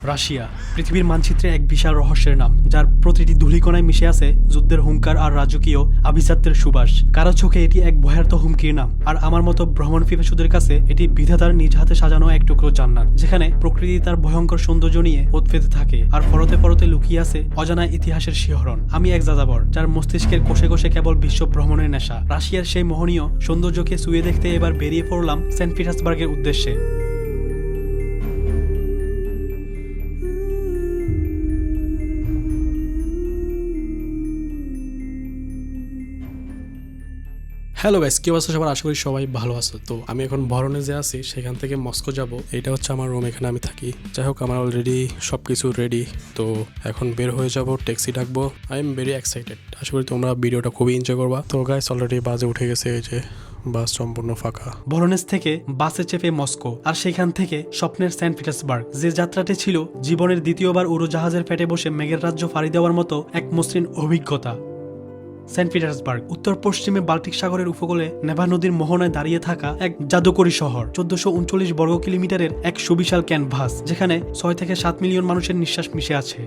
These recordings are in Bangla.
রাশিয়া পৃথিবীর মানচিত্রে এক বিশাল রহস্যের নাম, যার প্রতিটি ধূলিকণায় মিশে আছে যুদ্ধের হুঙ্কার আর রাজকীয় আভিজাত্যের সুবাস। কারো চোখে এটি এক ভয়ার্ত হুমকির নাম, আর আমার মতো ভ্রমণ পিপাসুদের কাছে এটি বিধাতার নিজ হাতে সাজানো এক টুকরো জান্নাত, যেখানে প্রকৃতি তার ভয়ঙ্কর সৌন্দর্য নিয়ে উৎপেতে থাকে আর পরতে পরতে লুকিয়ে আছে অজানা ইতিহাসের শিহরণ। আমি এক যাযাবর, যার মস্তিষ্কের কোষে কোষে কেবল বিশ্ব ভ্রমণের নেশা। রাশিয়ার সেই মোহনীয় সৌন্দর্যকে ছুঁয়ে দেখতে এবার বেরিয়ে পড়লাম সেন্ট পিটার্সবার্গের উদ্দেশ্যে। হ্যালো গাইস, কি অবস্থা সবার? আশা করি সবাই ভালো আছো। তো আমি এখন ভরনে যে আছি সেখান থেকে মস্কো যাব। এটা হচ্ছে আমার রুম, এখানে আমি থাকি। যাই হোক, আমার অলরেডি সবকিছু রেডি। তো এখন বের হয়ে যাব, ট্যাক্সি ডাকবো। I am very excited. আশা করি তোমরা ভিডিওটা খুবই এনজয় করবা। তো গাইস, অলরেডি বাসে উঠে গেছে, এই যে বাস সম্পূর্ণ ফাঁকা। ভরনেস থেকে বাসে চেপে মস্কো, আর সেখান থেকে স্বপ্নের সেন্ট পিটার্সবার্গ। যে যাত্রাটি ছিল জীবনের দ্বিতীয়বার উড়োজাহাজের পেটে বসে মেঘের রাজ্য ফাড়ি দেওয়ার মতো এক মসৃণ অভিজ্ঞতা। সেন্ট পিটার্সবার্গ উত্তর পশ্চিমে বাল্টিক সাগরের উপকূলে নেভা নদীর মোহনায় দাঁড়িয়ে থাকা এক জাদুকরী শহর। 1439 বর্গ কিলোমিটারের এক সুবিশাল ক্যানভাস, যেখানে 6 থেকে 7 মিলিয়ন মানুষের নিঃশ্বাস মিশে আছে।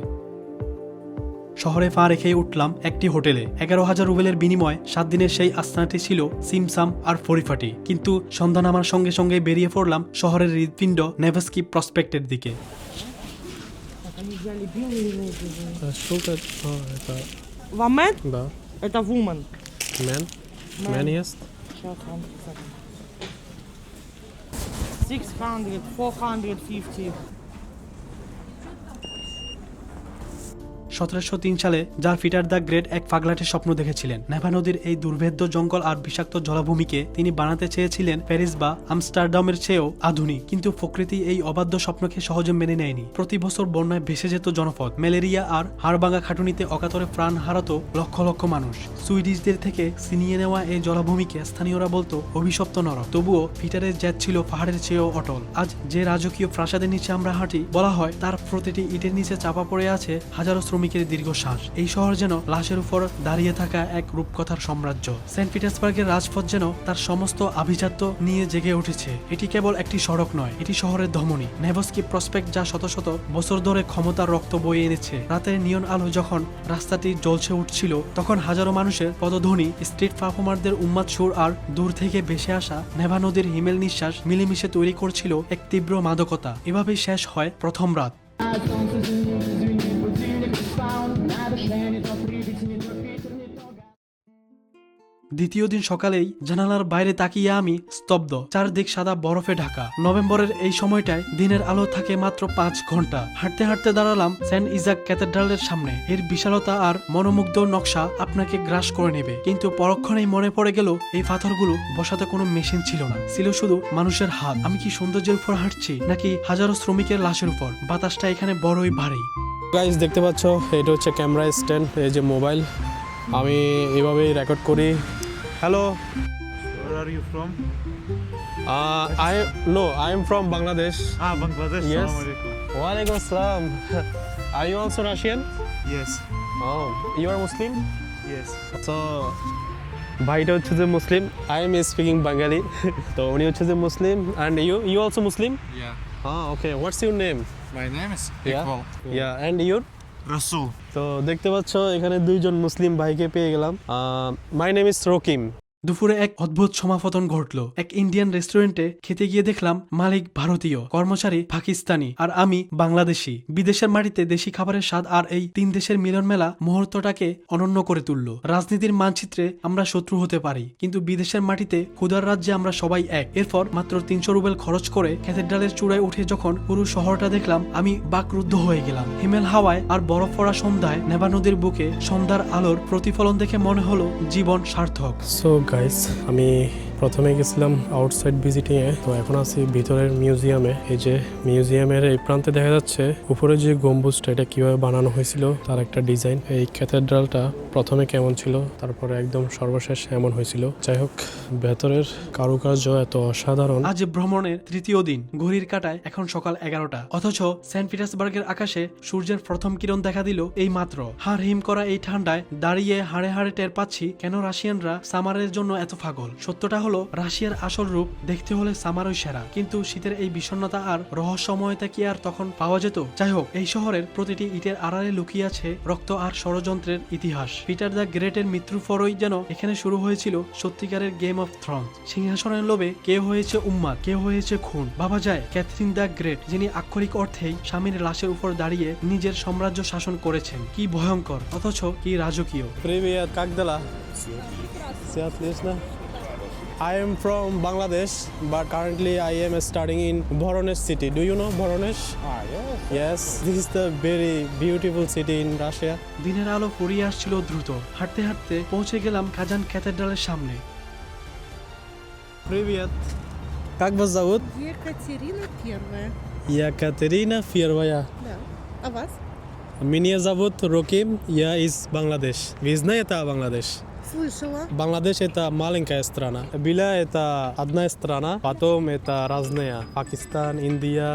শহরে পা রেখেই উঠলাম একটি হোটেলে। 11,000 রুবেলের বিনিময়ে 7 দিনের সেই আস্তানাটি ছিল সিমসাম আর পরিপাটি। কিন্তু সন্ধ্যা নামার সঙ্গে সঙ্গে বেরিয়ে পড়লাম শহরের হৃদপিণ্ড নেভস্কি প্রসপেক্টের দিকে। Вамен? Да. Это вумен. Мен? Man. Мен есть? Сейчас, 600, 450. 1703 সালে যার পিটার দ্য গ্রেট এক পাগলাটের স্বপ্ন দেখেছিলেন। নেভা নদীর এই দুর্ভেদ্য জঙ্গল আর বিষাক্ত জলাভূমিকে তিনি বানাতে চেয়েছিলেন প্যারিস বা আমস্টারডামের চেয়েও আধুনিক। কিন্তু প্রকৃতি এই অবাধ্য স্বপ্নকে সহজে মেনে নেয়নি। প্রতি বছর বন্যায় ভেসে যেত জনপদ, ম্যালেরিয়া আর হাড়ভাঙা খাটুনিতে অকাতরে প্রাণ হারাতো লক্ষ লক্ষ মানুষ। সুইডিশদের থেকে ছিনিয়ে নেওয়া এই জলাভূমিকে স্থানীয়রা বলতো অভিশপ্ত নরক। তবুও পিটারের জেদ ছিল পাহাড়ের চেয়েও অটল। আজ যে রাজকীয় প্রাসাদের নিচে আমরা হাঁটি, বলা হয় তার প্রতিটি ইটের নিচে চাপা পড়ে আছে হাজারো শ্রমিকের দীর্ঘশ্বাস। এই শহর যেন লাশের উপর দাঁড়িয়ে থাকা এক রূপকথার সাম্রাজ্য। সেন্ট পিটার্সবার্গের রাজপথ যেন তার সমস্ত আভিজাত্য নিয়ে জেগে উঠেছে। এটি কেবল একটি সড়ক নয়, এটি শহরের ধমনী। নেভস্কি প্রসপেক্ট, যা শত শত বছর ধরে ক্ষমতার রক্ত বয়ে এনেছে। রাতের নিয়ন আলো যখন রাস্তাটি জ্বলছে উঠছিল, তখন হাজারো মানুষের পদধ্বনি, স্ট্রিট পারফর্মারদের উন্মাদ সুর আর দূর থেকে ভেসে আসা নেভা নদীর হিমেল নিঃশ্বাস মিলেমিশে তৈরি করছিল এক তীব্র মাদকতা। এভাবেই শেষ হয় প্রথম রাত। দ্বিতীয় দিন সকালেই জানালার বাইরে তাকিয়ে আমি স্তব্ধ। চারদিক সাদা বরফে ঢাকা। নভেম্বরের এই সময়টায় দিনের আলো থাকে মাত্র 5 ঘন্টা। হাঁটতে হাঁটতে দাঁড়ালাম সেন্ট ইজাক ক্যাথেড্রালের সামনে। এর বিশালতা আর মনোমুগ্ধ নকশা আপনাকে গ্রাস করে নেবে। কিন্তু পরক্ষণেই মনে পড়ে গেল এই পাথরগুলো বসাতে কোনো মেশিন ছিল না, ছিল শুধু মানুষের হাত। আমি কি সৌন্দর্যের উপর হাঁটছি, নাকি হাজারো শ্রমিকের লাশের উপর? বাতাসটা এখানে বড়ই ভারী। গাইস, দেখতে পাচ্ছ, এটা হচ্ছে ক্যামেরা স্ট্যান্ড, এই যে মোবাইল। আমি এভাবেই রেকর্ড করি। Hello, Where are you from? I am from Bangladesh. Bangladesh. Yes. Assalamualaikum. Walaikum assalam. Are you also Russian? Yes. Oh, you are Muslim? Yes. So, ভাইটা হচ্ছে যে মুসলিম, I am speaking Bengali. তো উনি হচ্ছে যে মুসলিম, and you also Muslim? Yeah. Okay. What's your name? My name is Yeah. Iqbal. Yeah, and you? Rasul. তো দেখতে পাচ্ছ এখানে দুইজন মুসলিম ভাইকে পেয়ে গেলাম। My name is Rakim. দুপুরে এক অদ্ভুত সমাপতন ঘটল। এক ইন্ডিয়ান রেস্টুরেন্টে খেতে গিয়ে দেখলাম মালিক ভারতীয়, কর্মচারী পাকিস্তানি, আর আমি বাংলাদেশি। বিদেশের মাটিতে দেশি খাবারের স্বাদ আর এই 3 দেশের মিলন মেলা মুহূর্তটাকে অনন্য করে তুলল। রাজনীতির মানচিত্রে আমরা শত্রু হতে পারি, কিন্তু বিদেশের মাটিতে ক্ষুধার রাজ্যে আমরা সবাই এক। এরপর মাত্র 300 রুবেল খরচ করে ক্যাথেড্রালের চূড়ায় উঠে যখন পুরো শহরটা দেখলাম, আমি বাকরুদ্ধ হয়ে গেলাম। হিমেল হাওয়ায় আর বরফ পড়া সন্ধ্যায় নেভা নদীর বুকে সন্ধ্যার আলোর প্রতিফলন দেখে মনে হলো জীবন সার্থক। সো গাইস, আমি প্রথমে গেছিলাম আউটসাইড ভিজিটিং এ, তো এখন আছি ভিতরের মিউজিয়ামে। এই যে মিউজিয়ামের এই প্রান্তে দেখা যাচ্ছে উপরে যে গম্বুজটা, এটা কিভাবে বানানো হয়েছিল তার একটা ডিজাইন। এই ক্যাথেড্রালটা প্রথমে কেমন ছিল, তারপরে একদম সর্বশেষ এমন হয়েছিল। যাই হোক, ভেতরের কারুকার্য এত অসাধারণ। আজ ভ্রমণের তৃতীয় দিন। ঘড়ির কাঁটায় এখন সকাল 11টা, অথচ সেন্ট পিটার্সবার্গের আকাশে সূর্যের প্রথম কিরণ দেখা দিল এই মাত্র। হাড় হিম করা এই ঠান্ডায় দাঁড়িয়ে হাড়ে হাড়ে টের পাচ্ছি কেন রাশিয়ানরা সামারের জন্য এত পাগল। সত্যটা হলো হলো রাশিয়ার আসল রূপ দেখতে হলে সামারই সেরা, কিন্তু শীতের এই বিষণ্ণতা আর রহস্যময়তা কি আর তখন পাওয়া যেত? যাই হোক, এই শহরের প্রতিটি ইটের আড়ালে লুকিয়ে আছে রক্ত আর ষড়যন্ত্রের ইতিহাস। পিটার দ্য গ্রেটের মৃত্যুর পরই যেন এখানে শুরু হয়েছিল সত্যিকারের গেম অফ থ্রোনস। সিংহাসনের লোভে কেউ হয়েছে উন্মাদ, কেউ হয়েছে খুন। ভাবা যায় ক্যাথরিন দ্য গ্রেট, যিনি আক্ষরিক অর্থেই স্বামীর লাশের উপর দাঁড়িয়ে নিজের সাম্রাজ্য শাসন করেছেন, কি ভয়ঙ্কর অথচ কি রাজকীয়। Привет, как дела? Все отлично. I am from Bangladesh, but currently I am studying in Voronezh city. Do you know Voronezh? Yes. Yes, this is the very beautiful city in Russia. দিনের আলো ফুরিয়ে আসছিল দ্রুত। হাঁটতে হাঁটতে পৌঁছে গেলাম কাজান ক্যাথেড্রালের সামনে। Привет. Как вас зовут? Екатерина Первая. Екатерина Первая. Да. А вас? Меня зовут Роким, я из Бангладеш. Вы знаете Бангладеш? Слышала. Бангладеш это маленькая страна. Была это одна страна, потом это разные. Пакистан, Индия,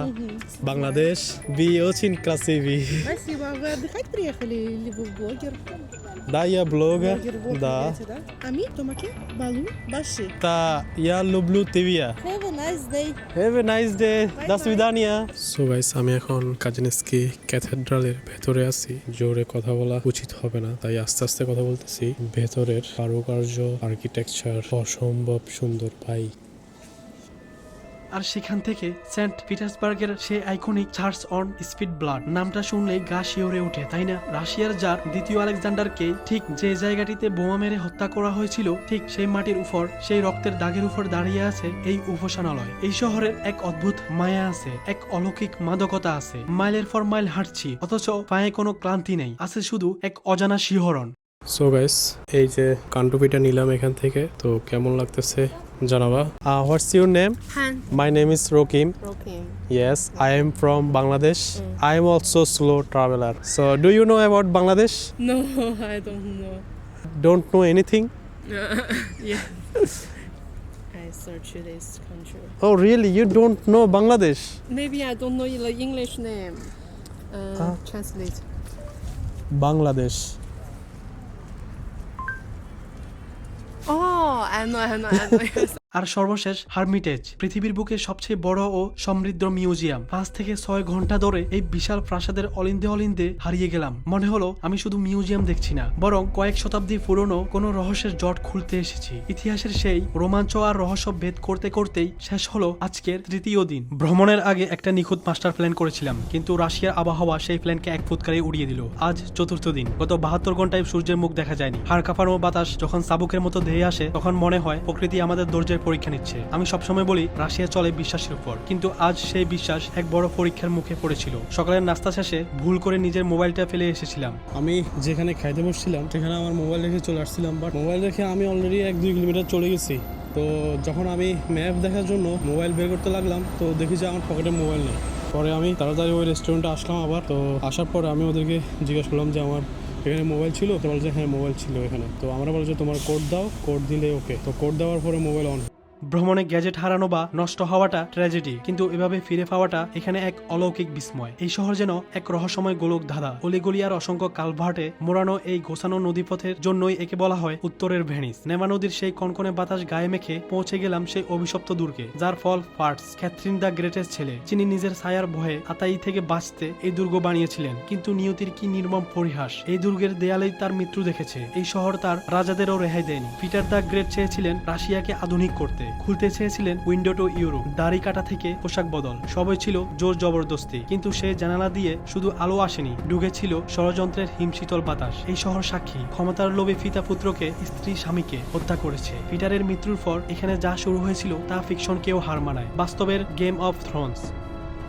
Бангладеш. Вы очень красивый. Спасибо. Вы отдыхать приехали или вы блогер? Да, я блогер. Блогер, вот Да. гуляете, да? Ами, Томаке, Балу, Баши. Это я люблю тебя. Have a nice day. Have a nice day. До bye. свидания. So guys, আমি এখন কাজিনস্কি ক্যাথেড্রালের ভেতরে আছি। জোরে কথা বলা উচিত হবে না, তাই আস্তে আস্তে কথা বলতেছি। ভেতরের কারুকার্য, আর্কিটেকচার অসম্ভব সুন্দর ভাই। আর সেখান থেকে সেন্ট পিটার্সবার্গের সেই iconic church on speed blood নামটা শুনলেই গা শিওরে ওঠে, তাই না? রাশিয়ার জার দ্বিতীয় আলেকজান্ডারকে ঠিক যে জায়গাটিতে বোমা মেরে হত্যা করা হয়েছিল, ঠিক সেই মাটির উপর, সেই রক্তের দাগের উপর দাঁড়িয়ে আছে এই উপাসনালয়। এই শহরের এক অদ্ভুত মায়া আছে, এক অলৌকিক মাদকতা আছে। মাইলের পর মাইল হাঁটছি, অথচ পায়ে কোনো ক্লান্তি নেই, আছে শুধু এক অজানা শিহরণ। সো গাইস, এই যে কান্টুপিটা নিলাম এখান থেকে, তো কেমন লাগতেছে জানাবা। What's your name? Han. My name is Rakim. Rokim. Yes, I am from Bangladesh. I am also slow traveler. So, do you know about Bangladesh? No, I don't know. Don't know anything? Yeah. I search this country. Oh, really? You don't know Bangladesh? Maybe I don't know the English name. Translate. Bangladesh. Oh, I know. Yes. আর সর্বশেষ হারমিটেজ, পৃথিবীর বুকে সবচেয়ে বড় ও সমৃদ্ধ মিউজিয়াম। 5 থেকে 6 ঘন্টা ধরে এই বিশাল প্রাসাদের অলিন্দে অলিন্দে হারিয়ে গেলাম। মনে হলো আমি শুধু মিউজিয়াম দেখছি না, বরং কয়েক শতাব্দী পুরনো কোনো রহস্যের জট খুলতে এসেছি। ইতিহাসের সেই রোমাঞ্চ আর রহস্য ভেদ করতে করতেই শেষ হলো আজকের তৃতীয় দিন। ভ্রমণের আগে একটা নিখুঁত মাস্টার প্ল্যান করেছিলাম, কিন্তু রাশিয়ার আবহাওয়া সেই প্ল্যানকে এক ফুৎকারে উড়িয়ে দিল। আজ চতুর্থ দিন। গত 72 ঘন্টায় সূর্যের মুখ দেখা যায়নি। হাড় কাঁপানো বাতাস যখন চাবুকের মতো ধেয়ে আসে, তখন মনে হয় প্রকৃতি আমাদের ধৈর্যের পরীক্ষা নিচ্ছে। আমি সবসময় বলি রাশিয়া চলে বিশ্বাসের উপর, কিন্তু আজ সেই বিশ্বাস এক বড় পরীক্ষার মুখে পড়েছিল। সকালের নাস্তা শেষে ভুল করে নিজের মোবাইলটা ফেলে এসেছিলাম। আমি যেখানে খাইতে বসছিলাম সেখানে আমার মোবাইল রেখে চলে আসছিলাম, বাট মোবাইল রেখে আমি অলরেডি 1-2 কিলোমিটার চলে গেছি। তো যখন আমি ম্যাপ দেখার জন্য মোবাইল বের করতে লাগলাম, তো দেখি যে আমার পকেটে মোবাইল নেই। পরে আমি তাড়াতাড়ি ওই রেস্টুরেন্টে আসলাম আবার। তো আসার পরে আমি ওদেরকে জিজ্ঞেস করলাম যে আমার এখানে মোবাইল ছিল, তো বলে যে হ্যাঁ মোবাইল ছিল এখানে। তো আমরা বলছি তোমার কোড দাও, কোড দিলে ওকে। তো কোড দেওয়ার পরে মোবাইল অন। ভ্রমণে গ্যাজেট হারানো বা নষ্ট হওয়াটা ট্র্যাজেডি, কিন্তু এভাবে ফিরে পাওয়াটা এখানে এক অলৌকিক বিস্ময়। এই শহর যেন এক রহস্যময় গোলক ধাঁধা। অলিগলি আর অসংখ্য কালভার্টে মোড়ানো এই গোছানো নদীপথের জন্যই একে বলা হয় উত্তরের ভেনিস। নেমা নদীর সেই কনকনে বাতাস গায়ে মেখে পৌঁছে গেলাম সেই অভিশপ্ত দুর্গে, যার ফল ফার্টস, ক্যাথরিন দ্য গ্রেটের ছেলে, যিনি নিজের ছায়ার ভয়ে আতাই থেকে বাঁচতে এই দুর্গ বানিয়েছিলেন। কিন্তু নিয়তির কি নির্মম পরিহাস, এই দুর্গের দেয়ালেই তার মৃত্যু দেখেছে। এই শহর তার রাজাদেরও রেহাই দেয়নি। পিটার দ্য গ্রেট চেয়েছিলেন রাশিয়াকে আধুনিক করতে, খুলতে চেয়েছিলেন উইন্ডো টু ইউরোপ। দাড়ি কাটা থেকে পোশাক বদল, সবই ছিল জোর জবরদস্তি। কিন্তু সে জানালা দিয়ে শুধু আলো আসেনি, ঢুকেছিল ষড়যন্ত্রের হিমশীতল বাতাস। এই শহর সাক্ষী, ক্ষমতার লোভে পিতা পুত্রকে, স্ত্রী স্বামীকে হত্যা করেছে। পিটারের মৃত্যুর পর এখানে যা শুরু হয়েছিল তা ফিকশনকেও হার মানায়। বাস্তবের গেম অফ থ্রোনস।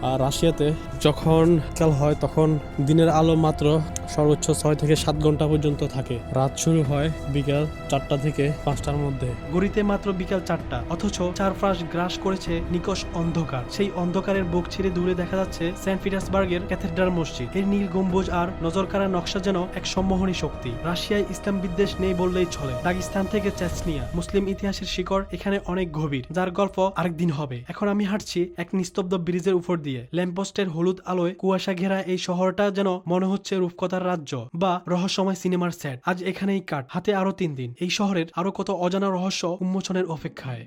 আর রাশিয়াতে যখন কাল হয় তখন দিনের আলো মাত্র সর্বোচ্চ 6 থেকে 7 ঘন্টা পর্যন্ত থাকে। রাত শুরু হয় বিকাল 4টা থেকে 5টার মধ্যে। গড়িতে মাত্র বিকাল 4টা, অথচ চারপাশ গ্রাস করেছে নিকষ অন্ধকার। সেই অন্ধকারের বুক ছিঁড়ে দূরে দেখা যাচ্ছে সেন্ট পিটার্সবার্গের ক্যাথেড্রাল মসজিদ। এর নীল গম্বুজ আর নজরকাড়া নকশা যেন এক সম্মোহনী শক্তি। রাশিয়ায় ইসলাম বিদ্বেষ নেই বললেই চলে। দাগিস্তান থেকে চেচনিয়া, মুসলিম ইতিহাসের শিকড় এখানে অনেক গভীর, যার গল্প আরেকদিন হবে। এখন আমি হাঁটছি এক নিস্তব্ধ ব্রিজের উপর দিয়ে। ল্যাম্পপোস্টের হলুদ আলোয় কুয়াশা ঘেরা এই শহরটা যেন মনে হচ্ছে রূপকথার রাজ্য বা রহস্যময় সিনেমার সেট। আজ এখানেই কাট, হাতে আরো 3 দিন। এই শহরের আরো কত অজানা রহস্য উন্মোচনের অপেক্ষায়।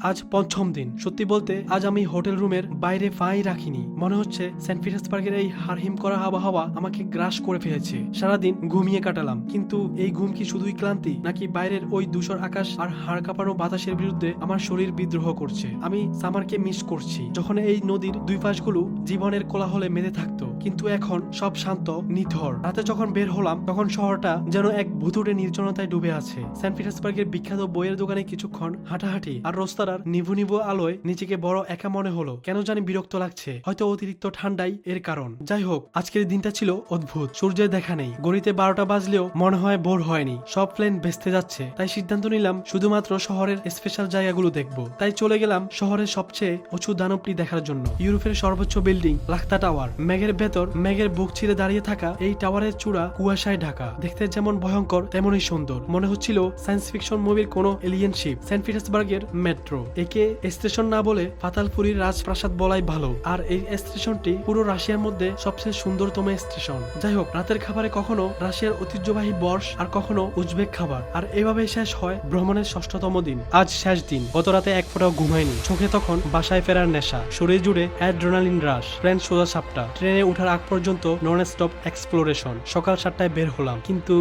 আজ পঞ্চম দিন। সত্যি বলতে আজ আমি হোটেল রুমের বাইরে পাই রাখিনি। মনে হচ্ছে সেন্ট পিটার্সবার্গের এই হারহিম করা আবহাওয়া আমাকে গ্রাস করে ফেলেছে। সারাদিন ঘুমিয়ে কাটালাম, কিন্তু এই ঘুম কি শুধুই ক্লান্তি, নাকি বাইরের ওই ধূসর আকাশ আর হাড় কাঁপানো বাতাসের বিরুদ্ধে আমার শরীর বিদ্রোহ করছে? আমি সামারকে মিস করছি, যখন এই নদীর দুই পাশগুলো জীবনের কোলাহলে মেতে থাকতো, কিন্তু এখন সব শান্ত নিথর। রাতে যখন বের হলাম তখন শহরটা যেন এক ভুতুড়ে নির্জনতায় ডুবে আছে। সেন্ট পিটার্সবার্গের বিখ্যাত বইয়ের দোকানে কিছুক্ষণ হাঁটাহাঁটি আর রাস্তার নিভু নিভু আলোয় নিজেকে বড় একা মনে হলো। কেন জানি বিরক্ত লাগছে, হয়তো অতিরিক্ত ঠান্ডাই এর কারণ। যাই হোক, আজকের দিনটা ছিল অদ্ভুত। সূর্যের দেখা নেই, ঘড়িতে 12টা বাজলেও মনে হয় ভোর হয়নি। সব প্লেন ভেস্তে যাচ্ছে, তাই সিদ্ধান্ত নিলাম শুধুমাত্র শহরের স্পেশাল জায়গাগুলো দেখবো। তাই চলে গেলাম শহরের সবচেয়ে উঁচু দানবটি দেখার জন্য। ইউরোপের সর্বোচ্চ বিল্ডিং লাখতা টাওয়ার। মেঘের ভেতর মেঘের বুক ছিঁড়ে দাঁড়িয়ে থাকা এই টাওয়ারের চূড়া কুয়াশায় ঢাকা। দেখতে যেমন ভয়ঙ্কর তেমনই সুন্দর। মনে হচ্ছিল সায়েন্স ফিকশন মুভির কোনো এলিয়েন শিপ। সেন্ট পিটার্সবার্গের মেট্রো, একে স্টেশন না বলে পাতালপুরীর রাজপ্রাসাদ বলাই ভালো। আর এই স্টেশনটি পুরো রাশিয়ার মধ্যে সবচেয়ে সুন্দরতম স্টেশন। যাই হোক, রাতের খাবারে কখনো রাশিয়ার ঐতিহ্যবাহী বর্ষ আর কখনো উজবেক খাবার। আর এভাবেই শেষ হয় ভ্রমণের 6তম দিন। আজ শেষ দিন। গত রাতে এক ফোঁটাও ঘুমায়নি। চোখে তখন বাসায় ফেরার নেশা, শরীর জুড়ে অ্যাড্রেনালিন রাশ, প্লেন সোজা সাপটা। ট্রেনে ওঠার আগ পর্যন্ত নন স্টপ এক্সপ্লোরেশন। সকাল 7টায় বের হলাম, কিন্তু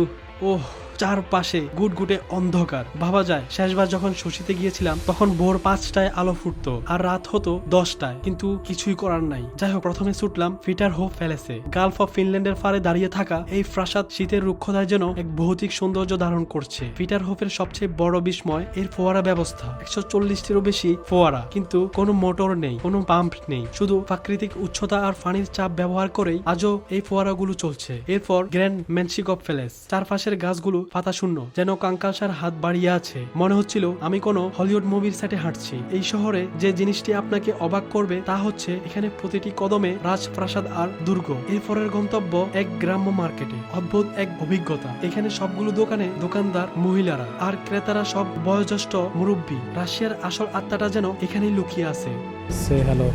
ওহ, চারপাশে গুটগুটে অন্ধকার। ভাবা যায় শেষবার যখন শশীতে গিয়েছিলাম তখন ভোর 5টায় আলো ফুটতো আর রাত হতো 10টায়, কিন্তু কিছুই করার নাই। যাই হোক, প্রথমে ছুটলাম ফিটারহোফ প্যালেসে। গালফ অফ ফিনল্যান্ডের ফারে দাঁড়িয়ে থাকা এই প্রাসাদ শীতের রুক্ষতায় যেন এক ভৌতিক সৌন্দর্য ধারণ করছে। ফিটারহোফের সবচেয়ে বড় বিস্ময় এর ফোয়ারা ব্যবস্থা। 140টিরও বেশি ফোয়ারা, কিন্তু কোনো মোটর নেই, কোনো পাম্প নেই। শুধু প্রাকৃতিক উচ্চতা আর পানির চাপ ব্যবহার করেই আজও এই ফোয়ারাগুলো চলছে। এরপর গ্র্যান্ড ম্যানশিকপ প্যালেস। চারপাশের গাছগুলো পাতা শূন্য, যেন কঙ্কালসার হাত বাড়িয়ে আছে। মনে হচ্ছিল আমি কোনো হলিউড মুভির সেটে হাঁটছি। এই শহরে যে জিনিসটি আপনাকে অবাক করবে তা হচ্ছে এখানে প্রতিটি কদমে রাজপ্রাসাদ আর দুর্গ। এরপরের গন্তব্য এক গ্রাম্য মার্কেটে। অদ্ভুত এক অভিজ্ঞতা। এখানে সবগুলো দোকানে দোকানদার মহিলারা আর ক্রেতারা সব বয়োজ্যেষ্ঠ মুরব্বী। রাশিয়ার আসল আত্মাটা যেন এখানেই লুকিয়ে আছে। সে হ্যালো।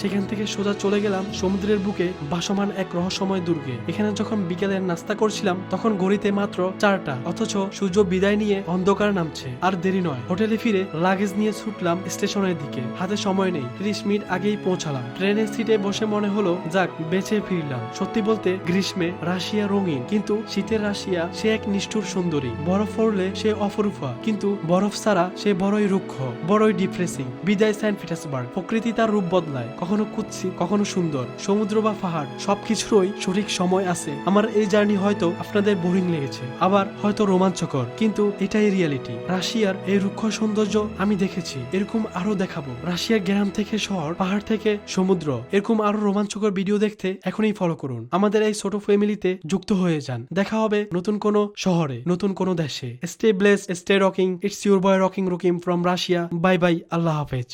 সেখান থেকে সোজা চলে গেলাম সমুদ্রের বুকে ভাসমান এক রহস্যময় দুর্গে। এখানে যখন বিকেলের নাস্তা করছিলাম তখন ঘড়িতে মাত্র 4টা, অথচ সূর্য বিদায় নিয়ে অন্ধকার নামছে। আর দেরি নয়, হোটেলে ফিরে লাগেজ নিয়ে ছুটলাম স্টেশনের দিকে। হাতে সময় নেই, 30 মিনিট আগেই পৌঁছালাম। ট্রেনের সিটে বসে মনে হলো যাক, বেঁচে ফিরলাম। সত্যি বলতে গ্রীষ্মে রাশিয়া রঙিন, কিন্তু শীতের রাশিয়া সে এক নিষ্ঠুর সুন্দরী। বরফ পড়লে সে অপরূপা, কিন্তু বরফ ছাড়া সে বড়ই রুক্ষ, বড়ই ডিপ্রেসিং। বিদায় সেন্ট পিটার্সবার্গ। প্রকৃতি তার রূপ বদলায়, কখনো কুৎসিত, কখনো সুন্দর। সমুদ্র বা পাহাড়, সবকিছুরই সঠিক সময় আছে। আমার এই জার্নি হয়তো আপনাদের বোরিং লেগেছে, আবার হয়তো রোমাঞ্চকর, কিন্তু এটাই রিয়েলিটি। রাশিয়ার এই রুক্ষ সৌন্দর্য আমি দেখেছি, এরকম আরো দেখাবো। রাশিয়ার গ্রাম থেকে শহর, পাহাড় থেকে সমুদ্র, এরকম আরো রোমাঞ্চকর ভিডিও দেখতে এখনই ফলো করুন। আমাদের এই ছোট ফ্যামিলিতে যুক্ত হয়ে যান। দেখা হবে নতুন কোনো শহরে, নতুন কোনো দেশে। Stay blessed, stay rocking. It's your boy rocking Rokim from Russia. Bye bye, আল্লাহ হাফেজ।